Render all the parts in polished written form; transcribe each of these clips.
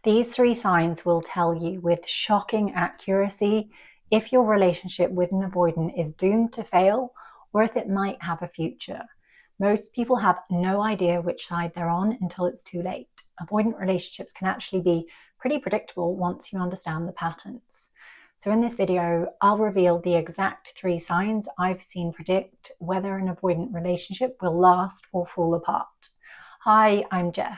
These 3 signs will tell you with shocking accuracy if your relationship with an avoidant is doomed to fail or if it might have a future. Most people have no idea which side they're on until it's too late. Avoidant relationships can actually be pretty predictable once you understand the patterns. So in this video, I'll reveal the exact 3 signs I've seen predict whether an avoidant relationship will last or fall apart. Hi, I'm Jess.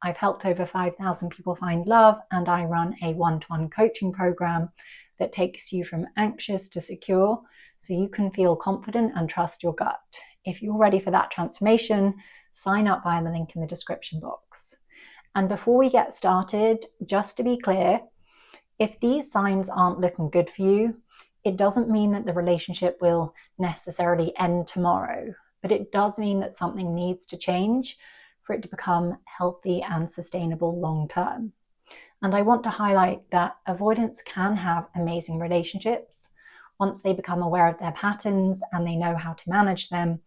I've helped over 5,000 people find love, and I run a one-to-one coaching program that takes you from anxious to secure so you can feel confident and trust your gut. If you're ready for that transformation, sign up via the link in the description box. And before we get started, just to be clear, if these signs aren't looking good for you, it doesn't mean that the relationship will necessarily end tomorrow, but it does mean that something needs to change for it to become healthy and sustainable long term. And I want to highlight that avoidants can have amazing relationships once they become aware of their patterns and they know how to manage them,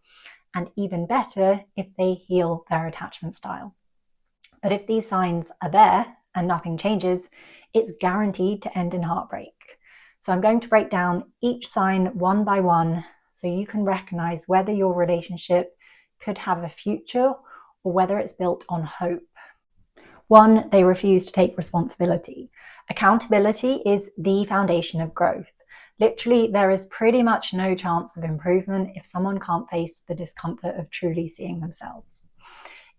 and even better if they heal their attachment style. But if these signs are there and nothing changes, it's guaranteed to end in heartbreak. So I'm going to break down each sign one by one so you can recognize whether your relationship could have a future or whether it's built on hope. 1, they refuse to take responsibility. Accountability is the foundation of growth. Literally, there is pretty much no chance of improvement if someone can't face the discomfort of truly seeing themselves.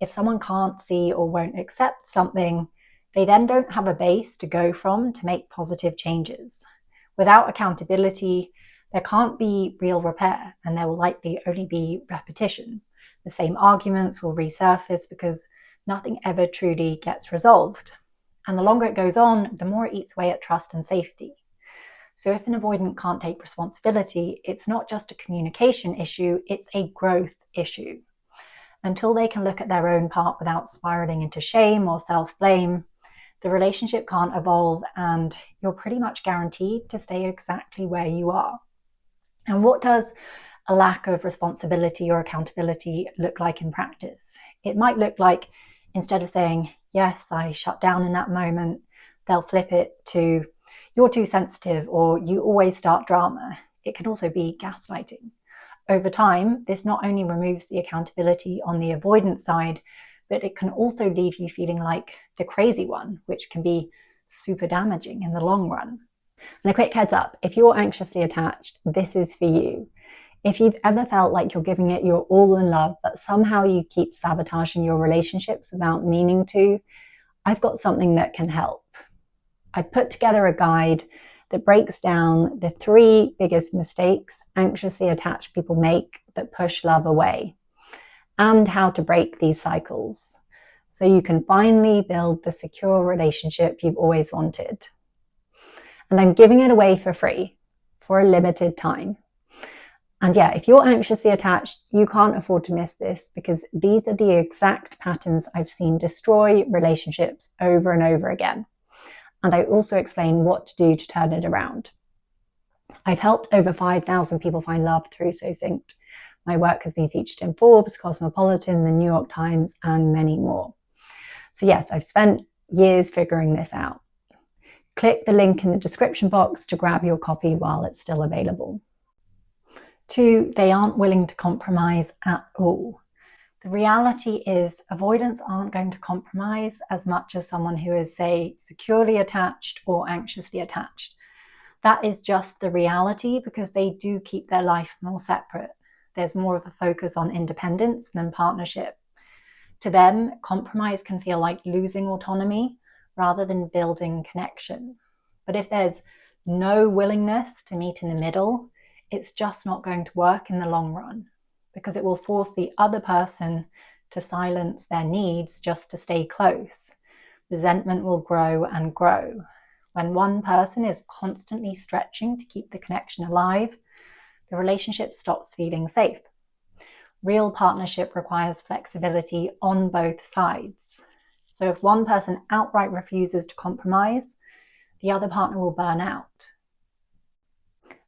If someone can't see or won't accept something, they then don't have a base to go from to make positive changes. Without accountability, there can't be real repair, and there will likely only be repetition. The same arguments will resurface because nothing ever truly gets resolved. And the longer it goes on, the more it eats away at trust and safety. So if an avoidant can't take responsibility, it's not just a communication issue, it's a growth issue. Until they can look at their own part without spiraling into shame or self-blame, the relationship can't evolve, and you're pretty much guaranteed to stay exactly where you are. And what does a lack of responsibility or accountability look like in practice? It might look like, instead of saying, yes, I shut down in that moment, they'll flip it to, you're too sensitive, or you always start drama. It can also be gaslighting. Over time, this not only removes the accountability on the avoidance side, but it can also leave you feeling like the crazy one, which can be super damaging in the long run. And a quick heads up, if you're anxiously attached, this is for you. If you've ever felt like you're giving it your all in love, but somehow you keep sabotaging your relationships without meaning to, I've got something that can help. I put together a guide that breaks down the 3 biggest mistakes anxiously attached people make that push love away, and how to break these cycles so you can finally build the secure relationship you've always wanted. And I'm giving it away for free for a limited time. And yeah, if you're anxiously attached, you can't afford to miss this, because these are the exact patterns I've seen destroy relationships over and over again. And I also explain what to do to turn it around. I've helped over 5,000 people find love through So Synced. My work has been featured in Forbes, Cosmopolitan, the New York Times, and many more. So yes, I've spent years figuring this out. Click the link in the description box to grab your copy while it's still available. 2, they aren't willing to compromise at all. The reality is avoidants aren't going to compromise as much as someone who is, say, securely attached or anxiously attached. That is just the reality, because they do keep their life more separate. There's more of a focus on independence than partnership. To them, compromise can feel like losing autonomy rather than building connection. But if there's no willingness to meet in the middle, it's just not going to work in the long run, because it will force the other person to silence their needs just to stay close. Resentment will grow and grow. When one person is constantly stretching to keep the connection alive, the relationship stops feeling safe. Real partnership requires flexibility on both sides. So if one person outright refuses to compromise, the other partner will burn out.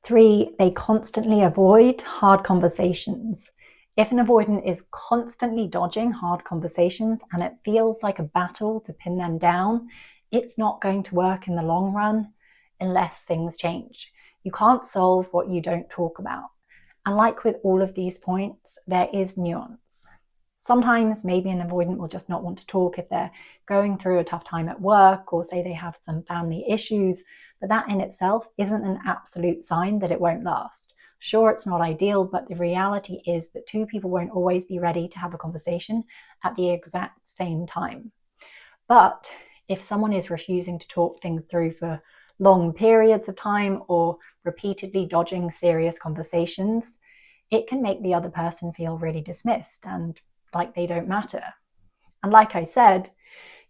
3, they constantly avoid hard conversations. If an avoidant is constantly dodging hard conversations and it feels like a battle to pin them down, it's not going to work in the long run unless things change. You can't solve what you don't talk about. And like with all of these points, there is nuance. Sometimes maybe an avoidant will just not want to talk if they're going through a tough time at work, or say they have some family issues, but that in itself isn't an absolute sign that it won't last. Sure, it's not ideal, but the reality is that two people won't always be ready to have a conversation at the exact same time. But if someone is refusing to talk things through for long periods of time or repeatedly dodging serious conversations, it can make the other person feel really dismissed and like they don't matter. And like I said,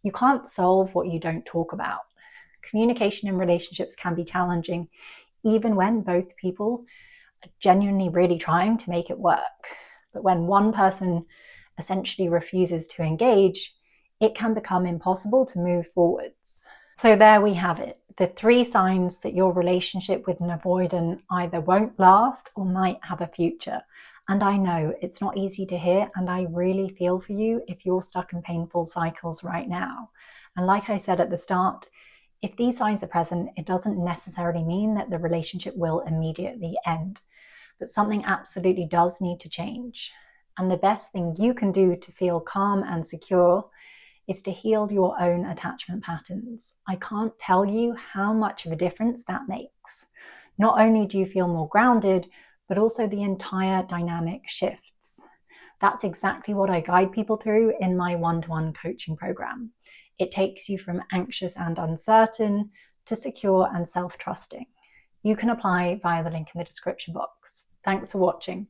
you can't solve what you don't talk about. Communication in relationships can be challenging, even when both people are genuinely really trying to make it work. But when one person essentially refuses to engage, it can become impossible to move forwards. So there we have it, the 3 signs that your relationship with an avoidant either won't last or might have a future. And I know it's not easy to hear, and I really feel for you if you're stuck in painful cycles right now. And like I said at the start, if these signs are present, it doesn't necessarily mean that the relationship will immediately end, but something absolutely does need to change. And the best thing you can do to feel calm and secure is to heal your own attachment patterns. I can't tell you how much of a difference that makes. Not only do you feel more grounded, but also the entire dynamic shifts. That's exactly what I guide people through in my one-to-one coaching program. It takes you from anxious and uncertain to secure and self-trusting. You can apply via the link in the description box. Thanks for watching.